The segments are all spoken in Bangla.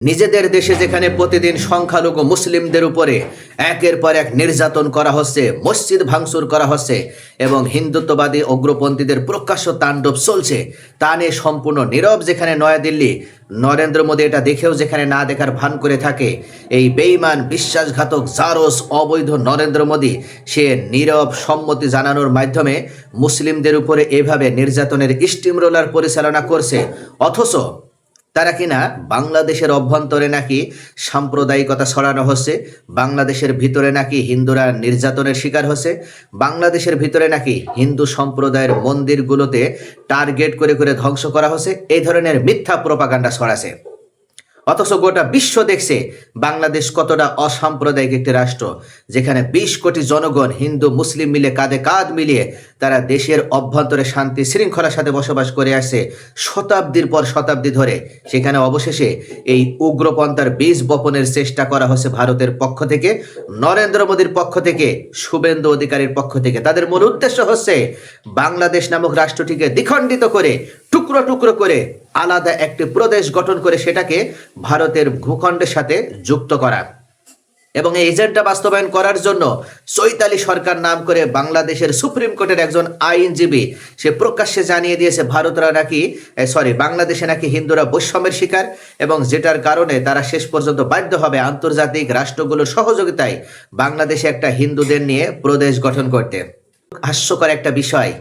নিজেদের দেশে যেখানে প্রতিদিন সংখ্যালঘু মুসলিমদের উপরে একের পর এক নির্যাতন করা হচ্ছে, মসজিদ ভাঙচুর করা হচ্ছে এবং হিন্দুত্ববাদী উগ্রপন্থীদের প্রকাশ্য তাণ্ডব চলছে, তা নিয়ে সম্পূর্ণ নীরব যেখানে নয়াদিল্লি, নরেন্দ্র মোদী এটা দেখেও যেখানে না দেখার ভান করে থাকে, এই বেঈমান বিশ্বাসঘাতক জারস অবৈধ নরেন্দ্র মোদী সে নীরব সম্মতি জানানোর মাধ্যমে মুসলিমদের উপরে এভাবে নির্যাতনের স্টিম রোলার পরিচালনা করছে। অথচ তারা কিনা বাংলাদেশের অভ্যন্তরে নাকি সাম্প্রদায়িকতা ছড়ানো হচ্ছে, বাংলাদেশের ভিতরে নাকি হিন্দুরা নির্যাতনের শিকার হচ্ছে, বাংলাদেশের ভিতরে নাকি হিন্দু সম্প্রদায়ের মন্দিরগুলোতে টার্গেট করে করে ধ্বংস করা হচ্ছে, এই ধরনের মিথ্যা প্রোপাগান্ডা ছড়াছে। অথচ গোটা বিশ্ব দেখছে বাংলাদেশ কতটা অসাম্প্রদায়িক একটি রাষ্ট্র, যেখানে 20 কোটি জনগণ হিন্দু মুসলিম মিলে কাঁধে কাঁধ মিলিয়ে তারা দেশের অভ্যন্তরে শান্তি শৃঙ্খলার সাথে বসবাস করে আসছে শতাব্দীর পর শতাব্দী ধরে। সেখানে অবশেষে এই উগ্রপন্থার বীজ বপনের চেষ্টা করা হচ্ছে ভারতের পক্ষ থেকে, নরেন্দ্র মোদীর পক্ষ থেকে, শুভেন্দু অধিকারীর পক্ষ থেকে। তাদের মূল উদ্দেশ্য হচ্ছে বাংলাদেশ নামক রাষ্ট্রটিকে দ্বিখণ্ডিত করে, টুকরো টুকরো করে আলাদা একটি প্রদেশ গঠন করে সেটাকে ভারতের ভূখণ্ডের সাথে যুক্ত করা। এবং এই এজেন্ডা বাস্তবায়ন করার জন্য চৈতালি সরকার নাম করে বাংলাদেশের সুপ্রিম কোর্টের একজন আইনজীবী সে প্রকাশ্যে জানিয়ে দিয়েছে বাংলাদেশে নাকি হিন্দুরা বৈষম্যের শিকার, এবং যেটার কারণে তারা শেষ পর্যন্ত বাধ্য হবে আন্তর্জাতিক রাষ্ট্রগুলোর সহযোগিতায় বাংলাদেশে একটা হিন্দুদের নিয়ে প্রদেশ গঠন করতে। হাস্যকর একটা বিষয়,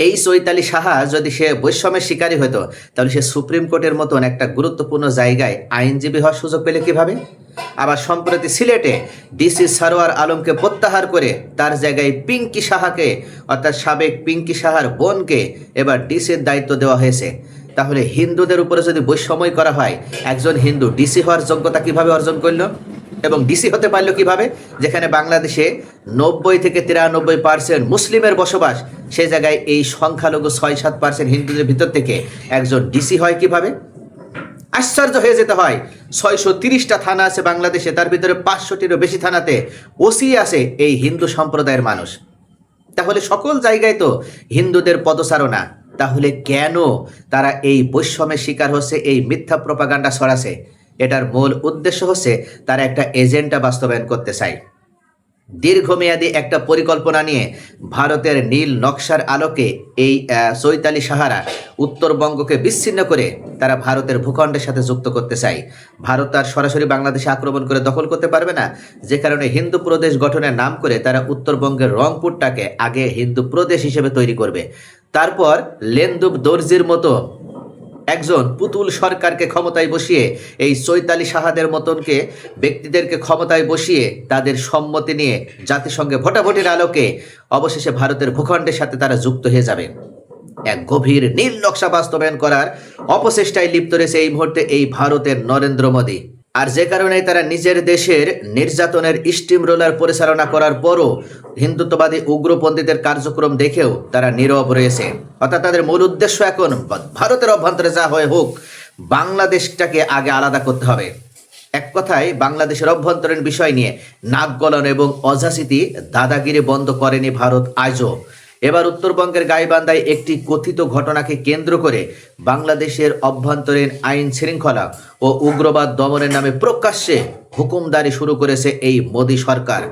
এই চৈতালি সাহা যদি সে বৈষম্যের শিকারী হতো তাহলে সে সুপ্রিম কোর্টের মতন একটা গুরুত্বপূর্ণ জায়গায় আইনজীবী হওয়ার সুযোগ পেলে কিভাবে? আবার সম্প্রতি সিলেটে ডিসি সারোয়ার আলমকে প্রত্যাহার করে তার জায়গায় পিঙ্কি সাহাকে, অর্থাৎ সাবেক পিঙ্কি সাহার বোনকে এবার ডিসির দায়িত্ব দেওয়া হয়েছে। তাহলে হিন্দুদের উপরে যদি বৈষম্য করা হয়, একজন হিন্দু ডিসি হওয়ার যোগ্যতা কিভাবে অর্জন করলো এবং ডিসি হতে পারলো কিভাবে? যেখানে বাংলাদেশে 90 থেকে 93% মুসলিমের বসবাস, সে জায়গায় এই সংখ্যালঘু 6-7% হিন্দুদের ভিতর থেকে একজন ডিসি হয় কিভাবে? আশ্চর্য হয়ে যেতে হয়। 630টা থানা আছে বাংলাদেশে, তার ভিতরে 500টিরও বেশি থানাতে ওসি আছে এই হিন্দু সম্প্রদায়ের মানুষ। তাহলে সকল জায়গায় তো হিন্দুদের পদচারণা, তাহলে কেন তারা এই বৈষম্যের শিকার হচ্ছে, এই মিথ্যা প্রপাগান্ডা ছড়াছে? এটার মূল উদ্দেশ্য হচ্ছে তারা একটা এজেন্ডা বাস্তবায়ন করতে চায়। দীর্ঘমেয়াদী একটা পরিকল্পনা নিয়ে ভারতের নীল নকশার আলোকে এই চৈতালি সাহারা উত্তরবঙ্গকে বিচ্ছিন্ন করে তারা ভারতের ভূখণ্ডের সাথে যুক্ত করতে চায়। ভারত আর সরাসরি বাংলাদেশে আক্রমণ করে দখল করতে পারবে না, যে কারণে হিন্দু প্রদেশ গঠনের নাম করে তারা উত্তরবঙ্গের রংপুরটাকে আগে হিন্দু প্রদেশ হিসেবে তৈরি করবে। তারপর লেন্দুব দর্জির মতো একজন পুতুল সরকারকে ক্ষমতায় বসিয়ে, এই চৈতালি সাহাদের মতনকে ব্যক্তিদেরকে ক্ষমতায় বসিয়ে তাদের সম্মতি নিয়ে জাতিসংঘে ভোটাভুটির আলোকে অবশেষে ভারতের ভূখণ্ডের সাথে তারা যুক্ত হয়ে যাবে। এক গভীর নীল নকশা বাস্তবায়ন করার অপচেষ্টায় লিপ্ত রয়েছে এই মুহূর্তে এই ভারতের নরেন্দ্র মোদী। আর যে কারণে তারা নিজের দেশের নির্যাতনের স্টিম রোলার পরিচালনা করার পরও হিন্দুত্ববাদী উগ্রপন্থীদের কার্যক্রম দেখেও তারা নীরব রয়েছে। অর্থাৎ তাদের মূল উদ্দেশ্য এখন ভারতের অভ্যন্তরে যা হয় হোক, বাংলাদেশটাকে আগে আলাদা করতে হবে। এক কথায় বাংলাদেশের অভ্যন্তরীণ বিষয় নিয়ে নাক গলানো এবং অযাচিতি দাদাগিরি বন্ধ করেনি ভারত আজও। এবার উত্তরবঙ্গের গাইবান্ধায় একটি কথিত ঘটনাকে কেন্দ্র করে বাংলাদেশের অভ্যন্তরীণ আইন শৃঙ্খলা ও উগ্রবাদ দমনের নামে প্রকাশ্যে হুকুমদারি শুরু করেছে এই মোদী সরকার।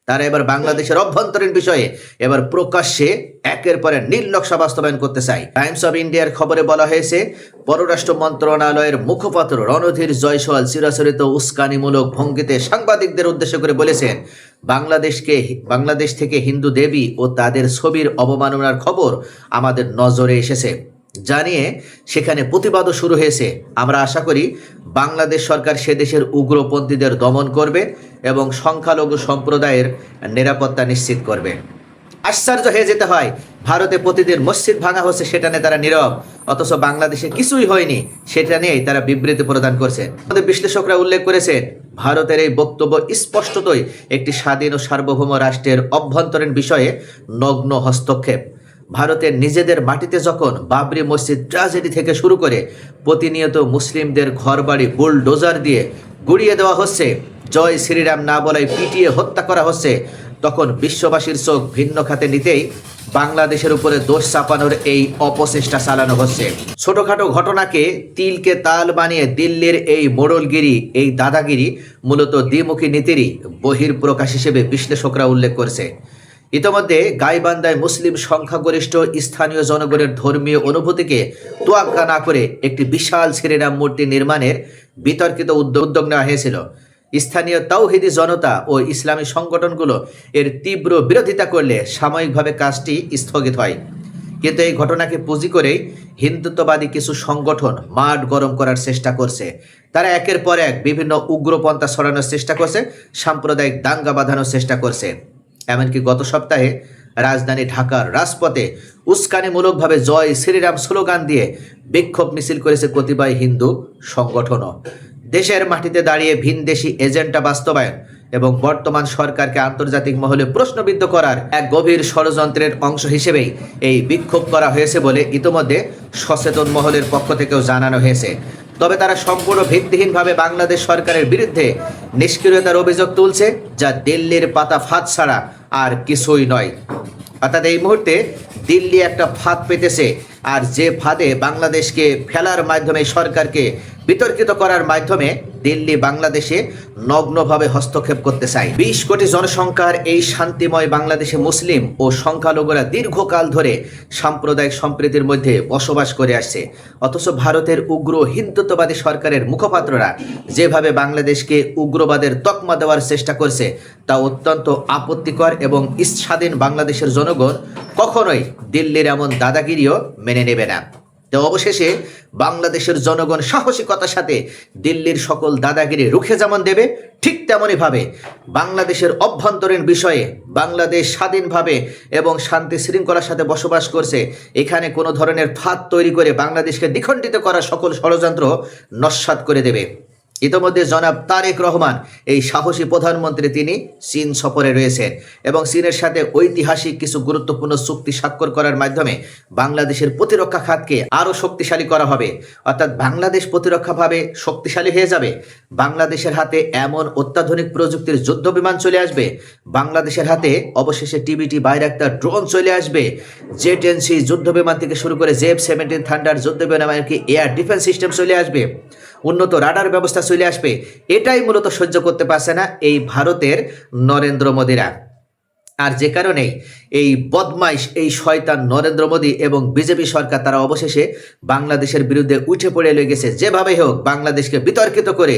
তারা এবার বাংলাদেশের অভ্যন্তরীণ বিষয়ে এবার প্রকাশ্যে একের পর এক নীল নকশা বাস্তবায়ন করতে চায়। টাইমস অব ইন্ডিয়ার খবরে বলা হয়েছে, পররাষ্ট্র মন্ত্রণালয়ের মুখপাত্র রণধীর জয়সওয়াল চিরাচরিত উস্কানিমূলক ভঙ্গিতে সাংবাদিকদের উদ্দেশ্য করে বলেছেন, বাংলাদেশ থেকে হিন্দু দেবী ও তাদের ছবির অবমাননার খবর আমাদের নজরে এসেছে। জানিয়ে সেখানে প্রতিবাদও শুরু হয়েছে। আমরা আশা করি বাংলাদেশ সরকার সে দেশের উগ্রপন্থীদের দমন করবে এবং সংখ্যালঘু সম্প্রদায়ের নিরাপত্তা নিশ্চিত করবে। আশ্চর্য হয়ে যেতে হয়, ভারতে প্রতিদিন মসজিদ ভাঙা হচ্ছে, সেটা নিয়ে তারা নীরব, অথচ বাংলাদেশে কিছুই হয়নি সেটা নিয়েই তারা বিবৃতি প্রদান করছে। আমাদের বিশ্লেষকরা উল্লেখ করেছেন, ভারতের এই বক্তব্য স্পষ্টতই একটি স্বাধীন ও সার্বভৌম রাষ্ট্রের অভ্যন্তরীণ বিষয়ে নগ্ন হস্তক্ষেপ। ভারতের নিজেদের মাটিতে যখন বাবরি মসজিদ ট্র্যাজেডি থেকে শুরু করে প্রতিনিয়ত মুসলিমদের ঘরবাড়ি বুলডোজার দিয়ে গুড়িয়ে দেওয়া হচ্ছে, জয় শ্রীরাম না বলায় পিটিয়ে হত্যা করা হচ্ছে, তখন বিশ্ববাসীর চোখ ভিন্ন খাতে নিতেই বাংলাদেশের উপরে দোষ চাপানোর এই অপচেষ্টা চালানো হচ্ছে। ছোটখাটো ঘটনাকে তিলকে তাল বানিয়ে দিল্লির এই মোড়লগিরি, এই দাদাগিরি মূলত দ্বিমুখী নীতিরই বহিঃপ্রকাশ হিসেবে বিশ্লেষকরা উল্লেখ করছে। ইতোমধ্যে গাইবান্ধায় মুসলিম সংখ্যাগরিষ্ঠ স্থানীয় জনগণের ধর্মীয় অনুভূতিকে তোয়াক্কা না করে একটি বিশাল শ্রীরাম মূর্তি নির্মাণের বিতর্কিত উদ্যোগ নেওয়া হয়েছিল। স্থানীয় তাওহিদি জনতা ও ইসলামী সংগঠনগুলো এর তীব্র বিরোধিতা করলে সাময়িকভাবে কাজটি স্থগিত হয়। কিন্তু এই ঘটনাকে পুঁজি করেই হিন্দুত্ববাদী কিছু সংগঠন মাঠ গরম করার চেষ্টা করছে। তারা একের পর এক বিভিন্ন উগ্রপন্থা ছড়ানোর চেষ্টা করছে, সাম্প্রদায়িক দাঙ্গা বাঁধানোর চেষ্টা করছে। এমনকি গত সপ্তাহে রাজধানী ঢাকার রাজপথে উস্কানিমূলকভাবে জয় শ্রীরাম স্লোগান দিয়ে বিক্ষোভ মিছিল করেছে কতিপয় হিন্দু সংগঠনও। দেশের মাটিতে দাঁড়িয়ে ভিনদেশি এজেন্ডা বাস্তবায়ন এবং বর্তমান সরকারকে আন্তর্জাতিক মহলে প্রশ্নবিদ্ধ করার এক গভীর ষড়যন্ত্রের অংশ হিসেবেই এই বিক্ষোভ করা হয়েছে বলে ইতোমধ্যে সচেতন মহলের পক্ষ থেকেও জানানো হয়েছে। তবে তারা সম্পূর্ণ ভিত্তিহীনভাবে বাংলাদেশ সরকারের বিরুদ্ধে নিষ্ক্রিয়তার অভিযোগ তুলছে, যা দিল্লির পাতা ফাঁদ ছাড়া আর কিছুই নয়। অর্থাৎ এই মুহূর্তে দিল্লি একটা ফাঁদ পেতেছে, আর যে ফাঁদে বাংলাদেশকে ফেলার মাধ্যমে, সরকারকে বিতর্কিত করার মাধ্যমে দিল্লি বাংলাদেশে নগ্নভাবে হস্তক্ষেপ করতে চায়। 20 কোটি জনসংখ্যার এই শান্তিময় বাংলাদেশে মুসলিম ও সংখ্যালঘুরা দীর্ঘকাল ধরে সাম্প্রদায়িক সম্প্রীতির মধ্যে বসবাস করে আসছে। অথচ ভারতের উগ্র হিন্দুত্ববাদী সরকারের মুখপাত্ররা যেভাবে বাংলাদেশকে উগ্রবাদের তকমা দেওয়ার চেষ্টা করছে তা অত্যন্ত আপত্তিকর, এবং স্বাধীন বাংলাদেশের জনগণ কখনোই দিল্লির এমন দাদাগিরিও মেনে নেবে না। তো অবশেষে বাংলাদেশের জনগণ সাহসিকতার সাথে দিল্লির সকল দাদাগিরি রুখে যেমন দেবে, ঠিক তেমনইভাবে বাংলাদেশের অভ্যন্তরীণ বিষয়ে বাংলাদেশ স্বাধীনভাবে এবং শান্তি শৃঙ্খলার সাথে বসবাস করছে, এখানে কোনো ধরনের ফাঁদ তৈরি করে বাংলাদেশকে দ্বিখণ্ডিত করার সকল ষড়যন্ত্র নস্যাৎ করে দেবে। ইতোমধ্যে জনাব তারেক রহমান, এই সাহসী প্রধানমন্ত্রী, তিনি চীন সফরে রয়েছেন এবং চীনের সাথে ঐতিহাসিক কিছু গুরুত্বপূর্ণ চুক্তি স্বাক্ষর করার মাধ্যমে বাংলাদেশের প্রতিরক্ষা খাতকে আরও শক্তিশালী করা হবে। অর্থাৎ বাংলাদেশ প্রতিরক্ষাভাবে শক্তিশালী হয়ে যাবে। বাংলাদেশের হাতে এমন অত্যাধুনিক প্রযুক্তির যুদ্ধ বিমান চলে আসবে, বাংলাদেশের হাতে অবশেষে টিবিটি বাইরাক্তার ড্রোন চলে আসবে, জে-10C যুদ্ধ বিমান থেকে শুরু করে F-17 থান্ডার যুদ্ধ বিমান, এমনকি এয়ার ডিফেন্স সিস্টেম চলে আসবে, উন্নত রাডার ব্যবস্থা চলে আসবে। এটাই মূলত সহ্য করতে পারছে না এই ভারতের নরেন্দ্র মোদীরা। আর যে কারণেই এই বদমাইশ, এই শয়তান নরেন্দ্র মোদী এবং বিজেপি সরকার, তারা অবশেষে বাংলাদেশের বিরুদ্ধে উঠে পড়ে লেগেছে। যেভাবেই হোক বাংলাদেশকে বিতর্কিত করে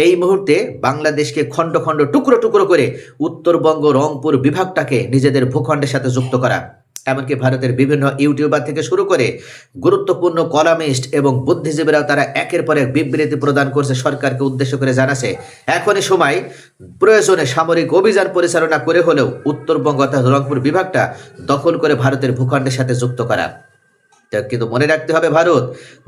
এই মুহূর্তে বাংলাদেশকে খণ্ড খণ্ড, টুকরো টুকরো করে উত্তরবঙ্গ রংপুর বিভাগটাকে নিজেদের ভূখণ্ডের সাথে যুক্ত করা। এমনকি ভারতের বিভিন্ন ইউটিউবার থেকে শুরু করে গুরুত্বপূর্ণ কলামিস্ট এবং বুদ্ধিজীবীরাও তারা একের পর এক বিবৃতি প্রদান করছে, সরকারকে উদ্দেশ্য করে জানাচ্ছে এখনই সময় প্রয়োজনে সামরিক অভিযান পরিচালনা করে হলেও উত্তরবঙ্গ অর্থাৎ রংপুর বিভাগটা দখল করে ভারতের ভূখণ্ডের সাথে যুক্ত করা। কিন্তু মনে রাখতে হবে, ভারত,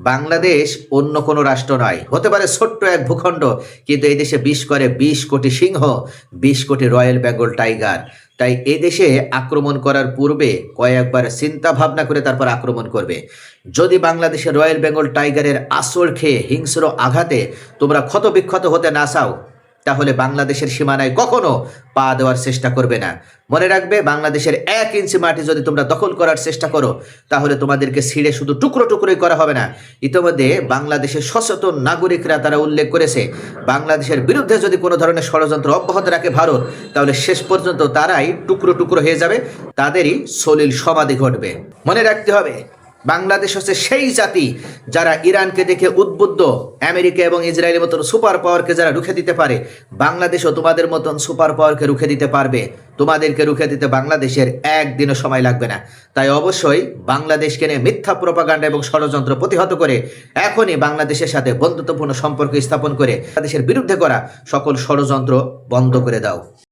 বাংলাদেশ অন্য কোনো রাষ্ট্র নয়। হতে পারে ছোট্ট এক ভূখণ্ড, কিন্তু এই দেশে 20 কোটি সিংহ, 20 কোটি রয়্যাল বেঙ্গল টাইগার। তাই এই দেশে আক্রমণ করার পূর্বে কয়েকবার চিন্তা ভাবনা করে তারপর আক্রমণ করবে। যদি বাংলাদেশের রয়্যাল বেঙ্গল টাইগারের আঁচড় খেয়ে হিংস্র আঘাতে তোমরা ক্ষতবিক্ষত হতে না চাও, তাহলে বাংলাদেশের সীমানায় কখনো পা দেওয়ার চেষ্টা করবে না। মনে রাখবে, বাংলাদেশের 1 ইঞ্চি মাটি যদি তোমরা দখল করার চেষ্টা করো, তাহলে তোমাদেরকে ছিঁড়ে শুধু টুকরো টুকরোই করা হবে না। ইতিমধ্যে বাংলাদেশের সচেতন নাগরিকরা তারা উল্লেখ করেছে, বাংলাদেশের বিরুদ্ধে যদি কোনো ধরনের ষড়যন্ত্র অব্যাহত রাখে ভারত, তাহলে শেষ পর্যন্ত তারাই টুকরো টুকরো হয়ে যাবে, তাদেরই সলিল সমাধি ঘটবে। মনে রাখতে হবে, বাংলাদেশ হচ্ছে সেই জাতি যারা ইরানকে দেখে উদ্বুদ্ধ, আমেরিকা এবং ইসরায়েলের মতন সুপার পাওয়ারকে যারা রুখে দিতে পারে, বাংলাদেশও তোমাদের মতন সুপার পাওয়ারকে রুখে দিতে পারবে। তোমাদেরকে রুখে দিতে বাংলাদেশের একদিনও সময় লাগবে না। তাই অবশ্যই বাংলাদেশকে নিয়ে মিথ্যা প্রোপাগান্ডা এবং ষড়যন্ত্র প্রতিহত করে এখনই বাংলাদেশের সাথে বন্ধুত্বপূর্ণ সম্পর্ক স্থাপন করে বাংলাদেশের বিরুদ্ধে করা সকল ষড়যন্ত্র বন্ধ করে দাও।